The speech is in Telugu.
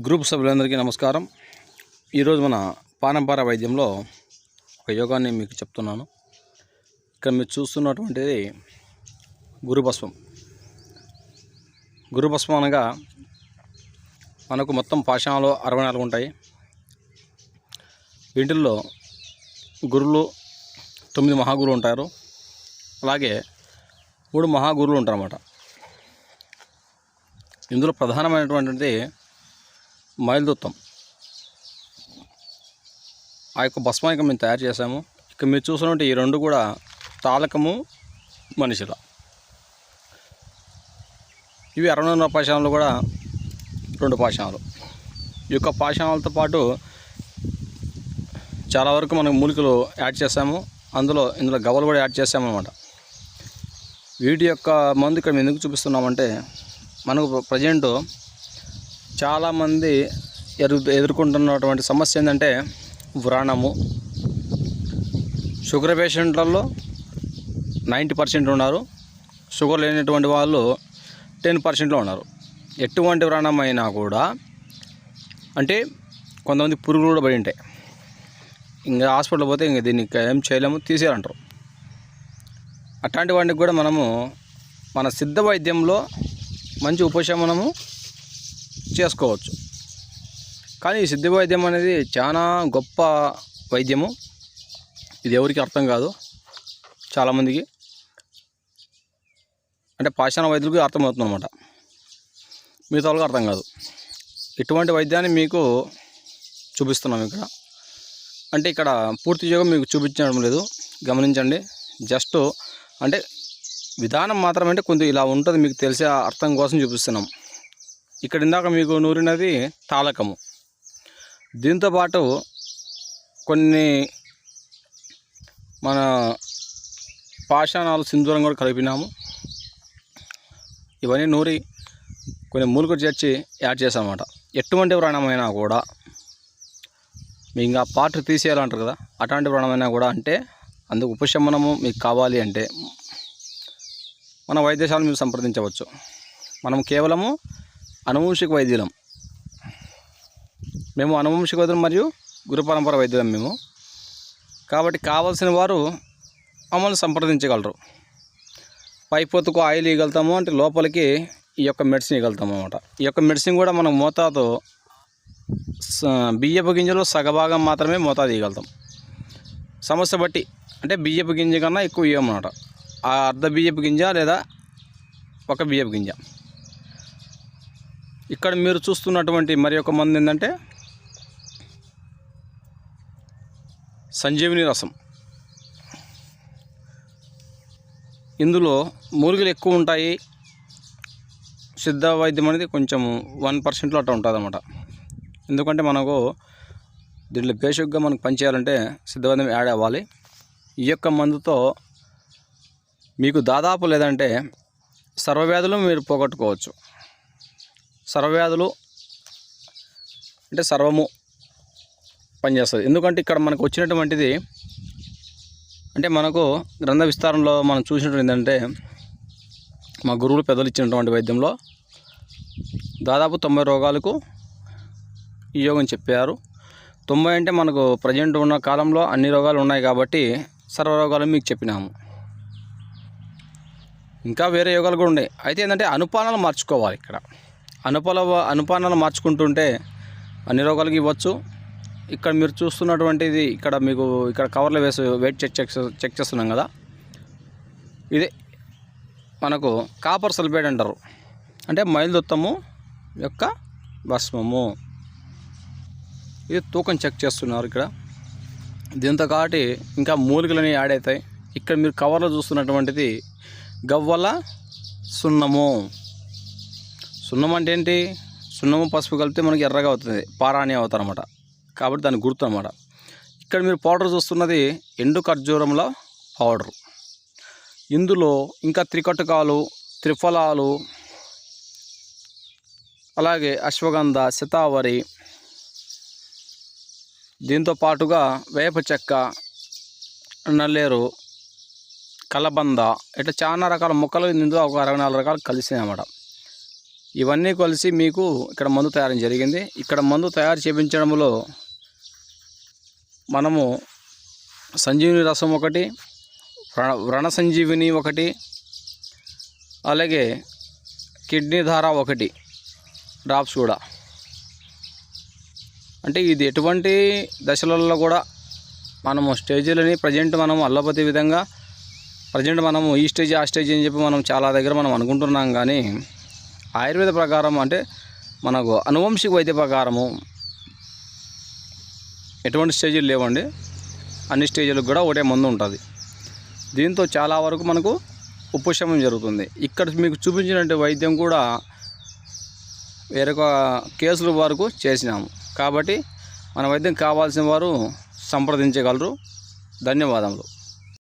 గ్రూప్ సభ్యులందరికీ నమస్కారం. ఈరోజు మన పారంపర వైద్యంలో ఒక యోగాన్ని మీకు చెప్తున్నాను. ఇక్కడ మీరు చూస్తున్నటువంటిది గురుభస్మం. గురుభస్మం అనగా మనకు మొత్తం పాషాణాలు 64 ఉంటాయి. వీటిల్లో గురువులు 9 మహాగురువులు ఉంటారు. అలాగే 3 మహాగురువులు ఉంటారన్నమాట. ఇందులో ప్రధానమైనటువంటిది మైలుదుత్తం. ఆ యొక్క భస్మానికి మేము తయారు చేసాము. ఇక మీరు చూసినట్టు ఈ రెండు కూడా తాలకము మనిషిల. ఇవి 64 పాషాణాలు కూడా 2 పాషాణాలు. ఈ యొక్క పాషాణాలతో పాటు చాలా వరకు మనం మూలికలు యాడ్ చేసాము. ఇందులో గవ్వలు కూడా యాడ్ చేసాము అన్నమాట. వీటి యొక్క మందు ఇక్కడ మేము ఎందుకు చూపిస్తున్నామంటే, మనకు ప్రజెంటు చాలామంది ఎదుర్కొంటున్నటువంటి సమస్య ఏంటంటే వ్రణము. షుగర్ పేషెంట్లలో 90% ఉన్నారు. షుగర్ లేనటువంటి వాళ్ళు 10%లో ఉన్నారు. ఎటువంటి వ్రణం అయినా కూడా అంటే కొంతమంది పురుగులు కూడా పడి ఉంటాయి. ఇంకా హాస్పిటల్ పోతే ఇంకా దీన్ని ఏం చేయలేము, తీసేయాలంటారు. అట్లాంటి వాటికి కూడా మనము మన సిద్ధ వైద్యంలో మంచి ఉపశమనము చేసుకోవచ్చు. కానీ ఈ సిద్ధ వైద్యం అనేది చాలా గొప్ప వైద్యము. ఇది ఎవరికి అర్థం కాదు. చాలామందికి అంటే పాషాణ వైద్యులకు అర్థమవుతుంది అన్నమాట, మిగతా వాళ్ళకి అర్థం కాదు. ఇటువంటి వైద్యాన్ని మీకు చూపిస్తున్నాం ఇక్కడ. అంటే ఇక్కడ పూర్తి యోగం మీకు చూపించడం లేదు, గమనించండి. జస్ట్ అంటే విధానం మాత్రమే, అంటే కొంచెం ఇలా ఉంటుంది మీకు తెలిసే అర్థం కోసం చూపిస్తున్నాం. ఇక్కడ ఇందాక మీకు నూరినది తాలకము. దీంతోపాటు కొన్ని మన పాషాణాలు సింధూరం కూడా కలిపినాము. ఇవన్నీ నూరి కొన్ని మూలికలు చేర్చి యాడ్ చేసామన్నమాట. ఎటువంటి వ్రణమైనా కూడా మీ ఇంకా పార్ట్ తీసేయాలంటారు కదా, అటువంటి వ్రణమైనా కూడా అంటే అందుకు ఉపశమనము మీకు కావాలి అంటే మన వైద్యశాలను మీరు సంప్రదించవచ్చు. మనం కేవలము అనువంశిక వైద్యులం. మేము అనువంశిక వైద్యులం మరియు గురు పరంపర వైద్యులం మేము. కాబట్టి కావాల్సిన వారు మమ్మల్ని సంప్రదించగలరు. పైపోతుకు ఆయిల్ ఇవ్వగలుగుతాము, అంటే లోపలికి ఈ యొక్క మెడిసిన్ ఇవ్వగలుగుతాము అన్నమాట. ఈ యొక్క మెడిసిన్ కూడా మనం మోతాదు బియ్యపు గింజలో సగభాగం మాత్రమే మోతాదు ఇవ్వగలుగుతాం. సమస్య బట్టి అంటే బియ్యపు గింజ కన్నా ఎక్కువ ఇవ్వమన్నమాట. ఆ అర్ధ బియ్యపు గింజ లేదా ఒక బియ్యపు గింజ. ఇక్కడ మీరు చూస్తున్నటువంటి మరి ఒక మందు ఏంటంటే సంజీవిని రసం. ఇందులో మూలికలు ఎక్కువ ఉంటాయి. సిద్ధ వైద్యం అనేది కొంచెం 1%లో అట్లా ఉంటుంది అన్నమాట. ఎందుకంటే మనకు దీంట్లో బేసిక్గా మనకు పనిచేయాలంటే సిద్ధ వైద్యం యాడ్ అవ్వాలి. ఈ యొక్క మందుతో మీకు దాదాపు లేదంటే సర్వవ్యాధులు మీరు పోగొట్టుకోవచ్చు. సర్వవ్యాధులు అంటే సర్వము పనిచేస్తుంది. ఎందుకంటే ఇక్కడ మనకు వచ్చినటువంటిది అంటే మనకు గ్రంథ విస్తారంలో మనం చూసినటువంటి ఏంటంటే మా గురువులు పెద్దలు ఇచ్చినటువంటి వైద్యంలో దాదాపు 90 రోగాలకు ఈ యోగం చెప్పారు. 90 అంటే మనకు ప్రజెంట్ ఉన్న కాలంలో అన్ని రోగాలు ఉన్నాయి కాబట్టి సర్వరోగాలు మీకు చెప్పినాము. ఇంకా వేరే యోగాలు కూడా ఉన్నాయి. అయితే ఏంటంటే అనుపానాలు మార్చుకోవాలి. ఇక్కడ అనుపానాలు మార్చుకుంటుంటే అన్ని రోగాలకి ఇవ్వచ్చు. ఇక్కడ మీరు చూస్తున్నటువంటిది ఇక్కడ మీకు ఇక్కడ కవర్లో వేసి వెయిట్ చెక్ చేస్తున్నాం కదా, ఇదే మనకు కాపర్ సల్ఫేట్ అంటారు. అంటే మైలుదుత్తము యొక్క భస్మము. ఇది తూకం చెక్ చేస్తున్నారు ఇక్కడ. దీంతో కాబట్టి ఇంకా మూలికలని యాడ్ అవుతాయి. ఇక్కడ మీరు కవర్లో చూస్తున్నటువంటిది గవ్వల సున్నము. సున్నం అంటే ఏంటి? సున్నము పసుపు కలిపితే మనకి ఎర్రగా అవుతుంది, పారాణి అవుతారు అన్నమాట. కాబట్టి దానికి గుర్తు అన్నమాట. ఇక్కడ మీరు పౌడర్ చూస్తున్నది ఎండు ఖర్జూరంలో పౌడరు. ఇందులో ఇంకా త్రికటకాలు, త్రిఫలాలు, అలాగే అశ్వగంధ, శతావరి, దీంతో పాటుగా వేప చెక్క, నల్లేరు, కలబంద, ఇట్లా చాలా రకాల మొక్కలు ఇందులో ఒక 64 రకాలు కలిసినాయి అన్నమాట. ఇవన్నీ కలిసి మీకు ఇక్కడ మందు తయారు జరిగింది. ఇక్కడ మందు తయారు చేయించడంలో మనము సంజీవిని రసం ఒకటి, వ్రణ సంజీవిని ఒకటి, అలాగే కిడ్నీ ధార ఒకటి డ్రాప్స్ కూడా. అంటే ఇది ఎటువంటి దశలలో కూడా మనము స్టేజీలని ప్రజెంట్ మనము అల్లోపతి విధంగా ప్రజెంట్ మనము ఈ స్టేజ్ ఆ స్టేజ్ అని చెప్పి మనం చాలా దగ్గర మనం అనుకుంటున్నాం. కానీ ఆయుర్వేద ప్రకారం అంటే మనకు అనువంశిక వైద్య ప్రకారము ఎటువంటి స్టేజీలు లేవండి. అన్ని స్టేజీలకు కూడా ఒకటే మందు ఉంటుంది. దీంతో చాలా వరకు మనకు ఉపశమనం జరుగుతుంది. ఇక్కడ మీకు చూపించినట్టు వైద్యం కూడా వేరొక కేసుల వరకు చేసినాము. కాబట్టి మన వైద్యం కావాల్సిన వారు సంప్రదించగలరు. ధన్యవాదములు.